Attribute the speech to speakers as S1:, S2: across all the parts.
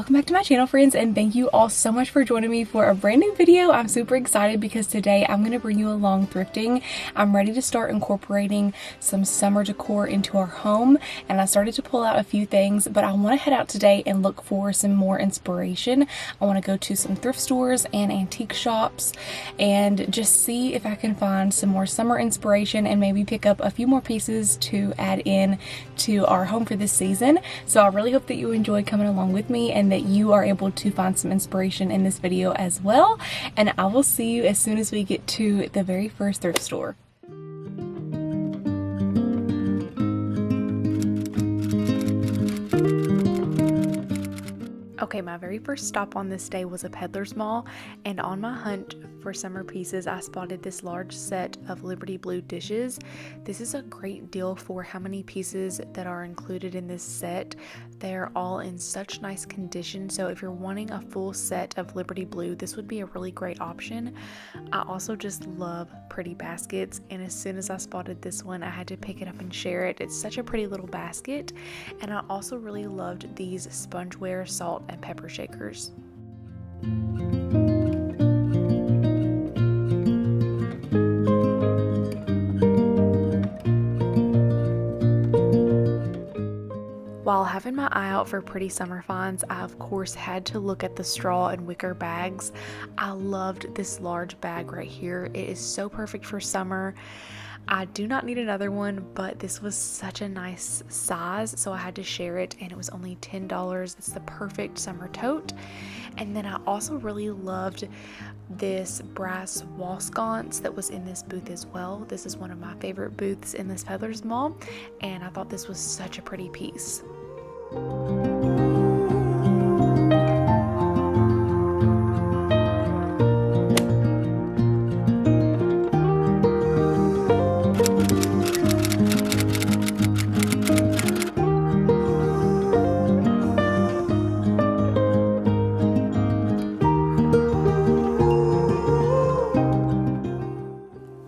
S1: Welcome back to my channel, friends, and thank you all so much for joining me for a brand new video. I'm super excited because today I'm going to bring you along thrifting. I'm ready to start incorporating some summer decor into our home, and I started to pull out a few things, but I want to head out today and look for some more inspiration. I want to go to some thrift stores and antique shops and just see if I can find some more summer inspiration and maybe pick up a few more pieces to add in to our home for this season. So I really hope that you enjoy coming along with me and that you are able to find some inspiration in this video as well. And I will see you as soon as we get to the very first thrift store. Okay, my very first stop on this day was a Peddler's mall, and on my hunt for summer pieces, I spotted this large set of Liberty Blue dishes. This is a great deal for how many pieces that are included in this set. They're all in such nice condition, so if you're wanting a full set of Liberty Blue, this would be a really great option. I also just love pretty baskets, and as soon as I spotted this one, I had to pick it up and share it. It's such a pretty little basket, and I also really loved these spongeware salt and pepper shakers. While having my eye out for pretty summer finds, I of course had to look at the straw and wicker bags. I loved this large bag right here. It is so perfect for summer. I do not need another one, but this was such a nice size, so I had to share it, and it was only $10. It's the perfect summer tote. And then I also really loved this brass wall sconce that was in this booth as well. This is one of my favorite booths in this Peddler's mall, and I thought this was such a pretty piece.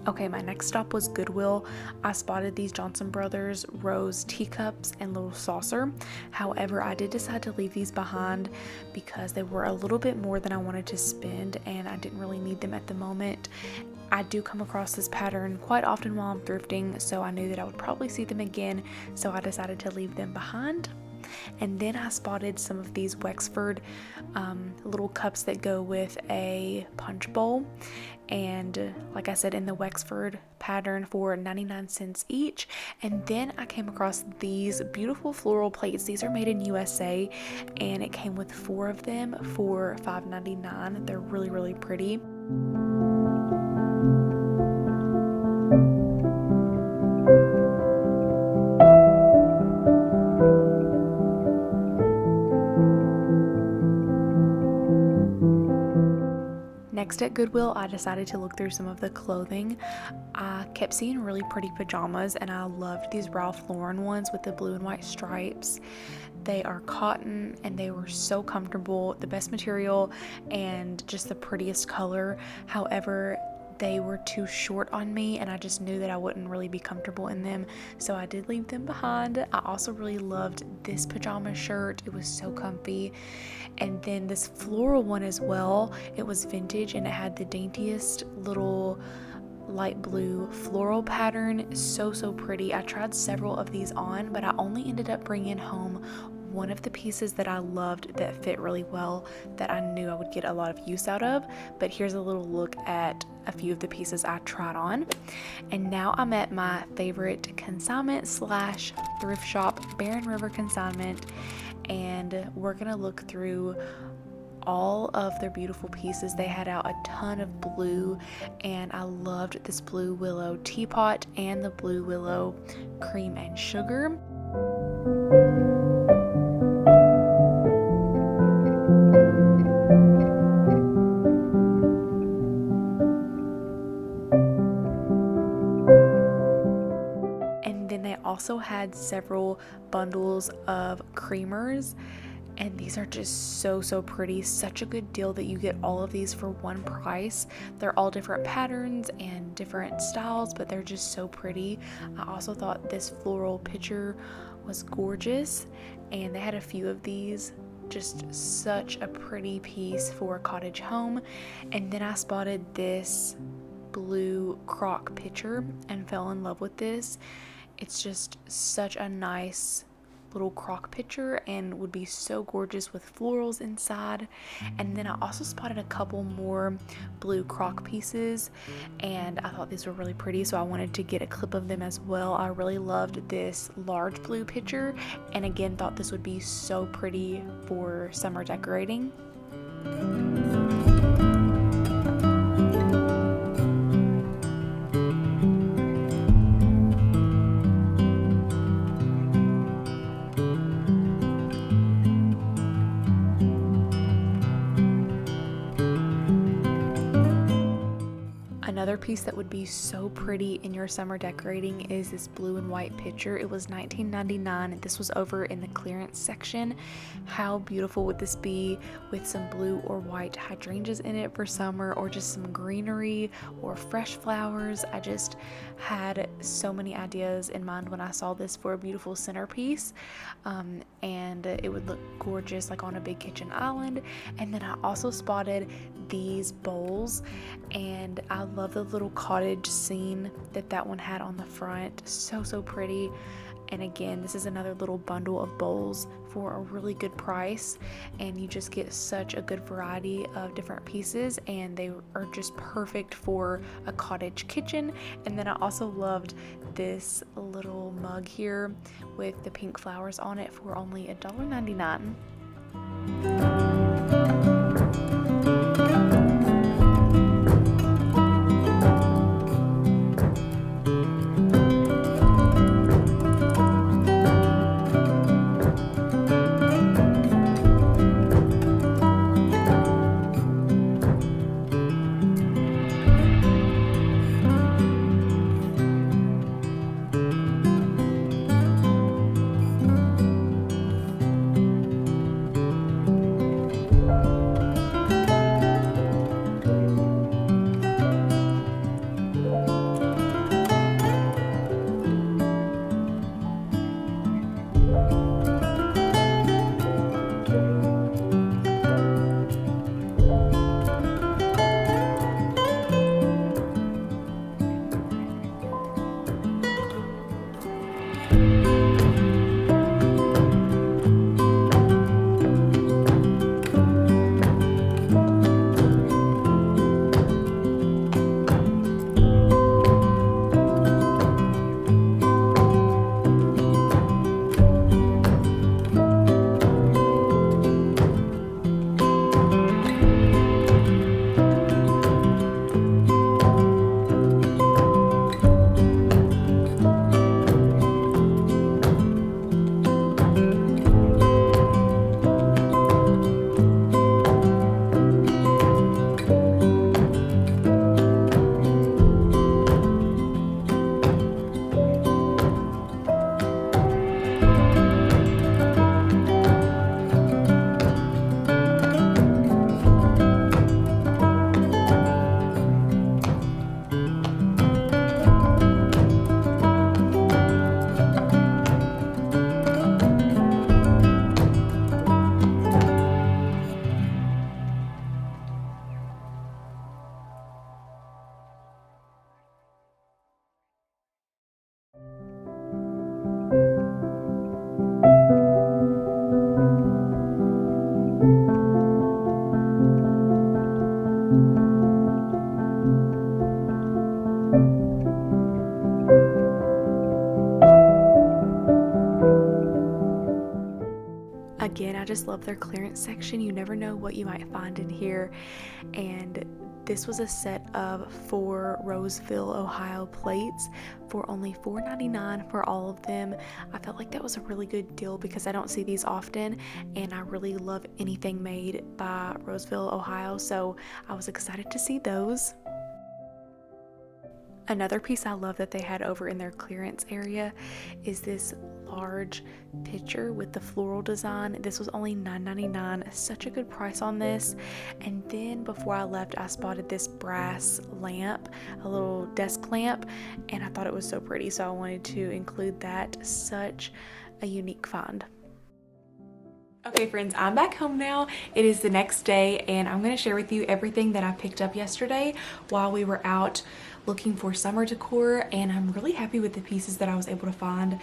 S1: Okay, my next stop was Goodwill. I spotted these Johnson Brothers rose teacups and little saucer. However, I did decide to leave these behind because they were a little bit more than I wanted to spend, and I didn't really need them at the moment. I do come across this pattern quite often while I'm thrifting, so I knew that I would probably see them again, so I decided to leave them behind. And then I spotted some of these Wexford little cups that go with a punch bowl, and like I said, in the Wexford pattern for 99 cents each. And then I came across these beautiful floral plates. These are made in USA, and it came with 4 of them for $5.99. They're really, really pretty. Next at Goodwill, I decided to look through some of the clothing. I kept seeing really pretty pajamas, and I loved these Ralph Lauren ones with the blue and white stripes. They are cotton, and they were so comfortable, the best material, and just the prettiest color. However, they were too short on me, and I just knew that I wouldn't really be comfortable in them, so I did leave them behind. I also really loved this pajama shirt. It was so comfy. And then this floral one as well. It was vintage, and it had the daintiest little light blue floral pattern. So pretty. I tried several of these on, but I only ended up bringing home one of the pieces that I loved that fit really well, that I knew I would get a lot of use out of. But here's a little look at a few of the pieces I tried on. And now I'm at my favorite consignment slash thrift shop, Barren River Consignment, and we're gonna look through all of their beautiful pieces. They had out a ton of blue, and I loved this blue willow teapot and the blue willow cream and sugar. And then they also had several bundles of creamers, and these are just so pretty. Such a good deal that you get all of these for one price. They're all different patterns and different styles, but they're just so pretty. I also thought this floral picture was gorgeous, and they had a few of these Just such a pretty piece for a cottage home. And then I spotted this blue crock pitcher and fell in love with this. It's just such a nice little crock pitcher and would be so gorgeous with florals inside. And then I also spotted a couple more blue crock pieces, and I thought these were really pretty, so I wanted to get a clip of them as well. I really loved this large blue pitcher, and again thought this would be so pretty for summer decorating. Another piece that would be so pretty in your summer decorating is this blue and white pitcher. It was $19.99 and this was over in the clearance section. How beautiful would this be with some blue or white hydrangeas in it for summer, or just some greenery or fresh flowers? I just had so many ideas in mind when I saw this for a beautiful centerpiece, and it would look gorgeous like on a big kitchen island. And then I also spotted these bowls, and I love the little cottage scene that one had on the front. So pretty. And again, this is another little bundle of bowls for a really good price, and you just get such a good variety of different pieces, and they are just perfect for a cottage kitchen. And then I also loved this little mug here with the pink flowers on it for only $1.99. Again, I just love their clearance section. You never know what you might find in here. And this was a set of 4 Roseville, Ohio plates for only $4.99 for all of them. I felt like that was a really good deal because I don't see these often, and I really love anything made by Roseville, Ohio, so I was excited to see those. Another piece I love that they had over in their clearance area is this large pitcher with the floral design. This was only $9.99, such a good price on this. And then before I left, I spotted this brass lamp, a little desk lamp, and I thought it was so pretty, so I wanted to include that. Such a unique find. Okay friends, I'm back home now. It is the next day and I'm going to share with you everything that I picked up yesterday while we were out looking for summer decor, and I'm really happy with the pieces that I was able to find,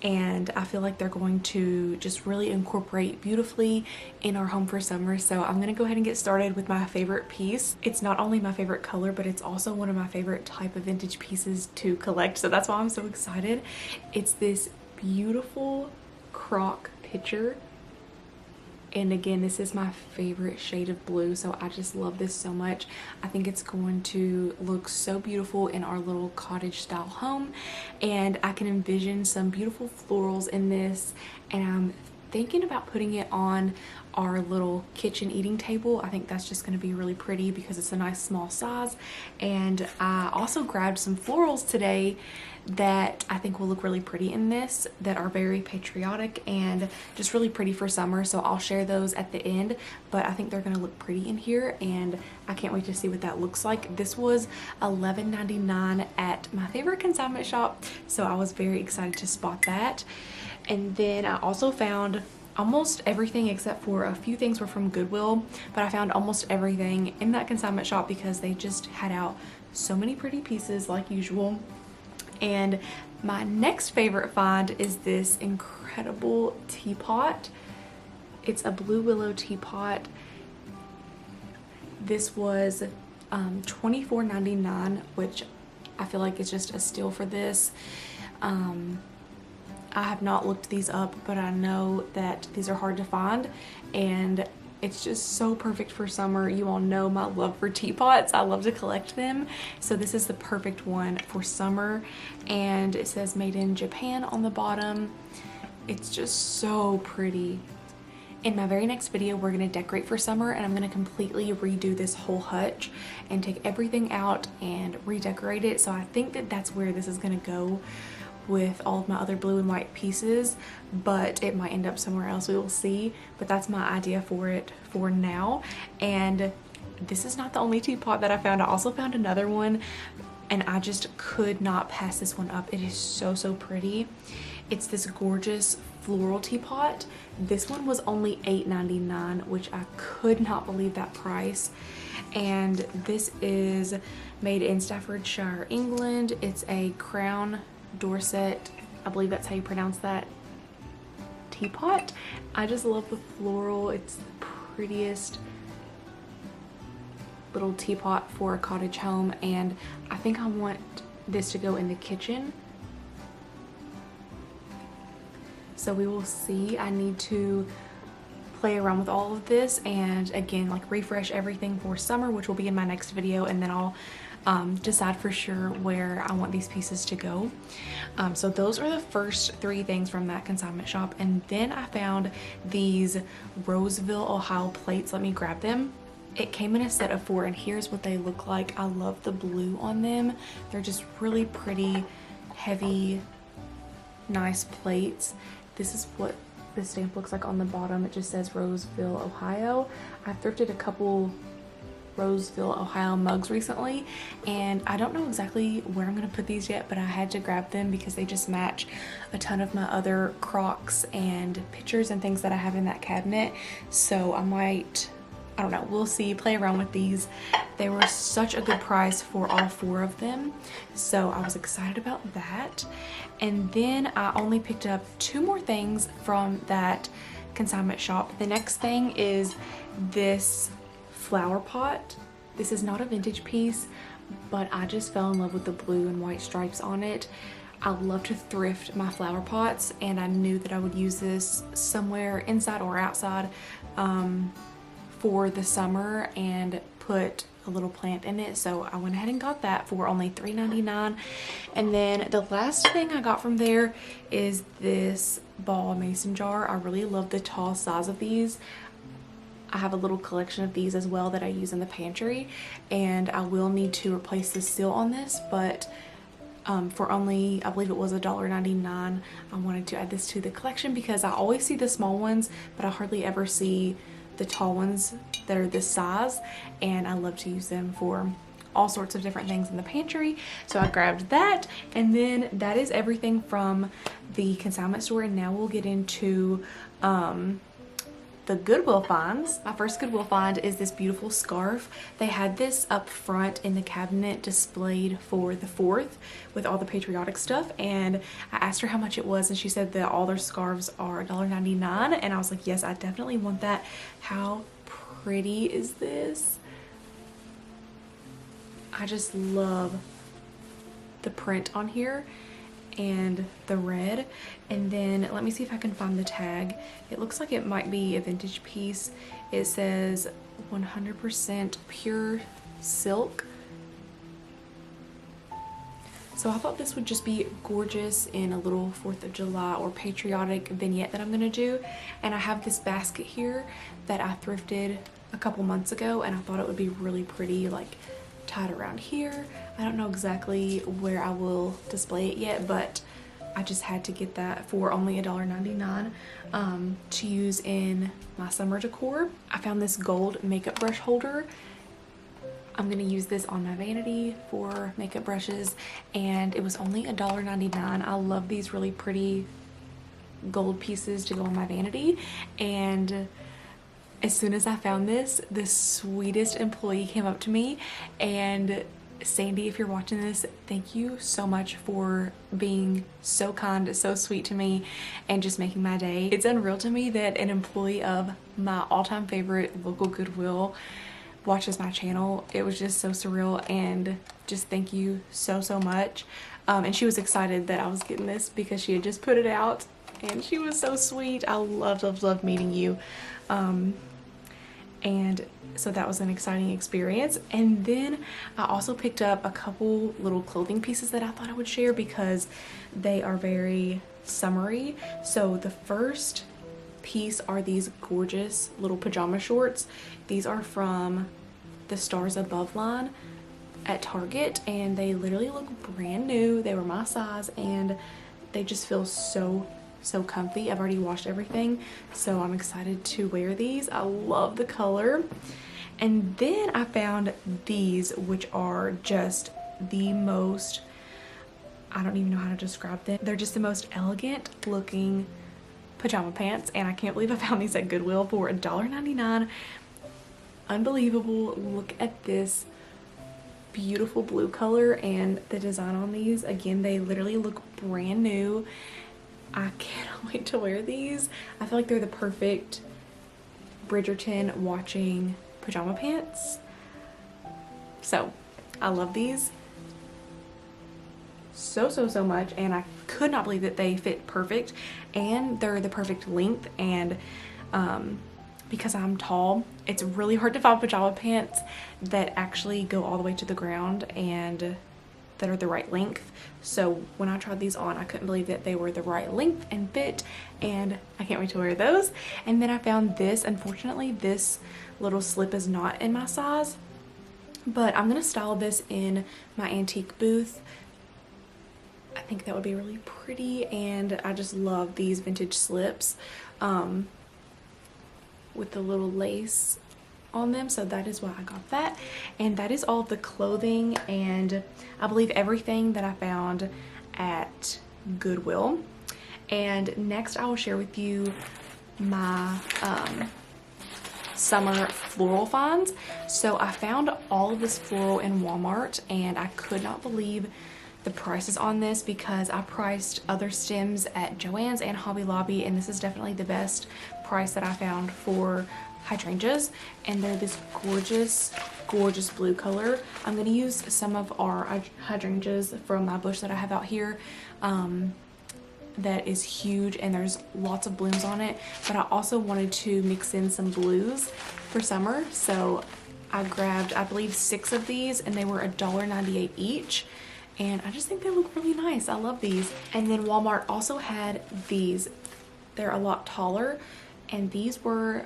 S1: and I feel like they're going to just really incorporate beautifully in our home for summer. So I'm going to go ahead and get started with my favorite piece. It's not only my favorite color, but it's also one of my favorite type of vintage pieces to collect, so that's why I'm so excited. It's this beautiful crock pitcher. And again, this is my favorite shade of blue, so I just love this so much. I think it's going to look so beautiful in our little cottage style home, and I can envision some beautiful florals in this, and I'm thinking about putting it on our little kitchen eating table. I think that's just going to be really pretty because it's a nice small size. And I also grabbed some florals today that I think will look really pretty in this, that are very patriotic and just really pretty for summer. So I'll share those at the end, but I think they're going to look pretty in here and I can't wait to see what that looks like. This was $11.99 at my favorite consignment shop, so I was very excited to spot that. And then I also found almost everything except for a few things were from Goodwill, but I found almost everything in that consignment shop because they just had out so many pretty pieces like usual. And my next favorite find is this incredible teapot. It's a blue willow teapot. This was $24.99, which I feel like is just a steal for this. I have not looked these up, but I know that these are hard to find, and it's just so perfect for summer. You all know my love for teapots. I love to collect them. So this is the perfect one for summer, and it says made in Japan on the bottom. It's just so pretty. In my very next video, we're going to decorate for summer, and I'm going to completely redo this whole hutch and take everything out and redecorate it. So I think that that's where this is going to go with all of my other blue and white pieces, but it might end up somewhere else. We will see, but that's my idea for it for now. And this is not the only teapot that I found. I also found another one, and I just could not pass this one up. It is so pretty. It's this gorgeous floral teapot. This one was only $8.99, which I could not believe that price. And this is made in Staffordshire, England. It's a Crown Dorset, I believe that's how you pronounce that, teapot. I just love the floral. It's the prettiest little teapot for a cottage home, and I think I want this to go in the kitchen. So we will see. I need to play around with all of this and again like refresh everything for summer, which will be in my next video, and then I'll decide for sure where I want these pieces to go. So those are the first three things from that consignment shop, and then I found these Roseville, Ohio plates. Let me grab them. It came in a set of 4, and here's what they look like. I love the blue on them. They're just really pretty, heavy, nice plates. This is what the stamp looks like on the bottom. It just says Roseville, Ohio. I've thrifted a couple Roseville, Ohio mugs recently, and I don't know exactly where I'm going to put these yet, but I had to grab them because they just match a ton of my other crocks and pictures and things that I have in that cabinet. So I might, I don't know, we'll see, play around with these. They were such a good price for all 4 of them, so I was excited about that. And then I only picked up 2 more things from that consignment shop. The next thing is this flower pot. This is not a vintage piece, but I just fell in love with the blue and white stripes on it. I love to thrift my flower pots, and I knew that I would use this somewhere inside or outside for the summer and put a little plant in it. So I went ahead and got that for only $3.99. And then the last thing I got from there is this ball mason jar. I really love the tall size of these. I have a little collection of these as well that I use in the pantry, and I will need to replace the seal on this, but for only, I believe it was $1.99, I wanted to add this to the collection because I always see the small ones, but I hardly ever see the tall ones that are this size, and I love to use them for all sorts of different things in the pantry. So I grabbed that, and then that is everything from the consignment store. And now we'll get into the Goodwill finds. My first Goodwill find is this beautiful scarf. They had this up front in the cabinet displayed for the 4th with all the patriotic stuff, and I asked her how much it was, and she said that all their scarves are $1.99, and I was like, yes, I definitely want that. How pretty is this? I just love the print on here and the red. And then let me see if I can find the tag. It looks like it might be a vintage piece. It says 100% pure silk. So I thought this would just be gorgeous in a little 4th of July or patriotic vignette that I'm gonna do. And I have this basket here that I thrifted a couple months ago, and I thought it would be really pretty, like tied around here. I don't know exactly where I will display it yet, but I just had to get that for only $1.99 to use in my summer decor. I found this gold makeup brush holder. I'm gonna use this on my vanity for makeup brushes, and it was only $1.99. I love these really pretty gold pieces to go on my vanity. And as soon as I found this, the sweetest employee came up to me, and Sandy, if you're watching this, thank you so much for being so kind, so sweet to me, and just making my day. It's unreal to me that an employee of my all-time favorite local Goodwill watches my channel. It was just so surreal, and just thank you so much. And she was excited that I was getting this because she had just put it out, and she was so sweet. I loved meeting you. And so that was an exciting experience. And then I also picked up a couple little clothing pieces that I thought I would share because they are very summery. So the first piece are these gorgeous little pajama shorts. These are from the Stars Above line at Target, and they literally look brand new. They were my size, and they just feel so comfy. I've already washed everything, so I'm excited to wear these. I love the color. And then I found these, which are just the most, I don't even know how to describe them. They're just the most elegant looking pajama pants, and I can't believe I found these at Goodwill for $1.99. Unbelievable. Look at this beautiful blue color and the design on these. Again, they literally look brand new. I cannot wait to wear these. I feel like they're the perfect Bridgerton watching pajama pants. So I love these so much, and I could not believe that they fit perfect, and they're the perfect length. And because I'm tall, it's really hard to find pajama pants that actually go all the way to the ground and that are the right length. So when I tried these on, I couldn't believe that they were the right length and fit, and I can't wait to wear those. And then I found this. Unfortunately, this little slip is not in my size, but I'm gonna style this in my antique booth. I think that would be really pretty, and I just love these vintage slips with the little lace on them, so that is why I got that. And that is all of the clothing, and I believe everything that I found at Goodwill. And next I will share with you my summer floral finds. So I found all of this floral in Walmart, and I could not believe the prices on this because I priced other stems at Joann's and Hobby Lobby, and this is definitely the best price that I found for hydrangeas. And they're this gorgeous blue color. I'm going to use some of our hydrangeas from my bush that I have out here that is huge, and there's lots of blooms on it, but I also wanted to mix in some blues for summer, so I grabbed, I believe, 6 of these, and they were $1.98 each. And I just think they look really nice. I love these. And then Walmart also had these. They're a lot taller, and these were,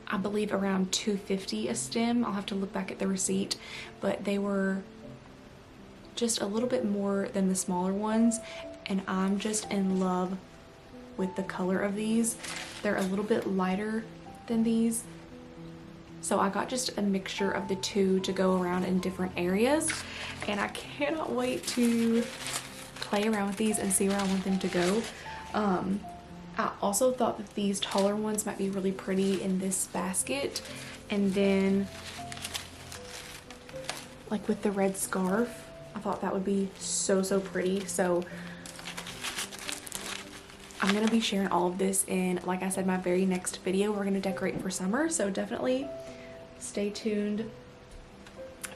S1: I believe, around $2.50 a stem. I'll have to look back at the receipt, but they were just a little bit more than the smaller ones, and I'm just in love with the color of these. They're a little bit lighter than these, so I got just a mixture of the two to go around in different areas, and I cannot wait to play around with these and see where I want them to go. I also thought that these taller ones might be really pretty in this basket. And then like with the red scarf, I thought that would be so, so pretty. So I'm gonna be sharing all of this in, like I said, my very next video. We're gonna decorate for summer, so definitely stay tuned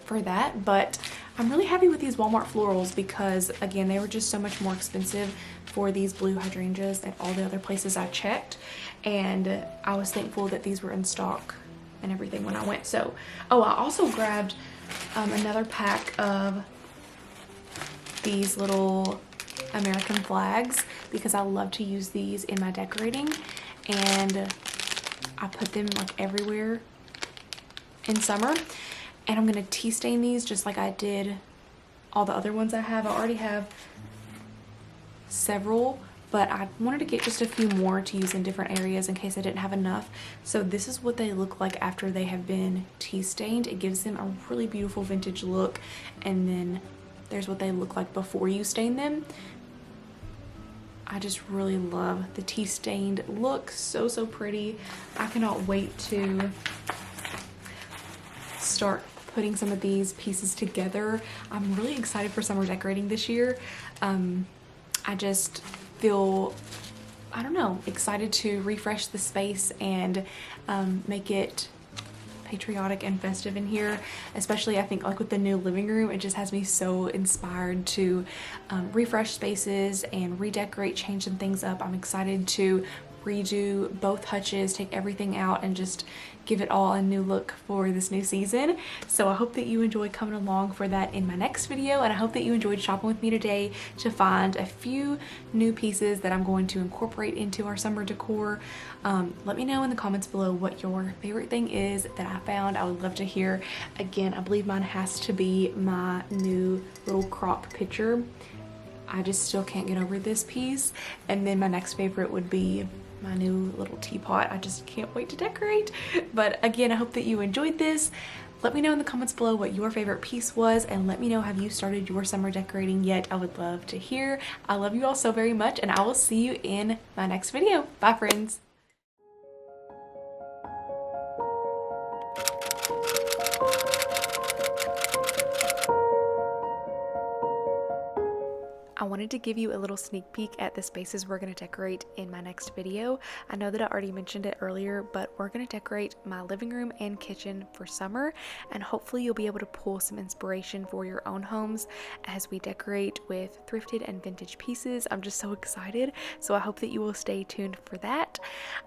S1: for that. But I'm really happy with these Walmart florals because, again, they were just so much more expensive for these blue hydrangeas than all the other places I checked. And I was thankful that these were in stock and everything when I went. So, oh, I also grabbed another pack of these little American flags because I love to use these in my decorating, and I put them like everywhere in summer. And I'm gonna tea stain these just like I did all the other ones I have. I already have several, but I wanted to get just a few more to use in different areas in case I didn't have enough. So this is what they look like after they have been tea stained. It gives them a really beautiful vintage look, and then there's what they look like before you stain them. I just really love the tea stained look. So, so pretty. I cannot wait to start putting some of these pieces together. I'm really excited for summer decorating this year. I just feel, I don't know, excited to refresh the space and make it patriotic and festive in here. Especially I think like with the new living room, it just has me so inspired to refresh spaces and redecorate, change some things up. I'm excited to redo both hutches, take everything out, and just give it all a new look for this new season. So I hope that you enjoyed coming along for that in my next video, and I hope that you enjoyed shopping with me today to find a few new pieces that I'm going to incorporate into our summer decor. Let me know in the comments below what your favorite thing is that I found. I would love to hear. Again, I believe mine has to be my new little crop picture. I just still can't get over this piece. And then my next favorite would be my new little teapot. I just can't wait to decorate. But again, I hope that you enjoyed this. Let me know in the comments below what your favorite piece was, and let me know, have you started your summer decorating yet? I would love to hear. I love you all so very much, and I will see you in my next video. Bye, friends. I wanted to give you a little sneak peek at the spaces we're going to decorate in my next video. I know that I already mentioned it earlier, but we're going to decorate my living room and kitchen for summer, and hopefully you'll be able to pull some inspiration for your own homes as we decorate with thrifted and vintage pieces. I'm just so excited, so I hope that you will stay tuned for that.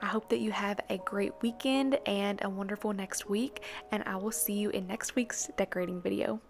S1: I hope that you have a great weekend and a wonderful next week, and I will see you in next week's decorating video.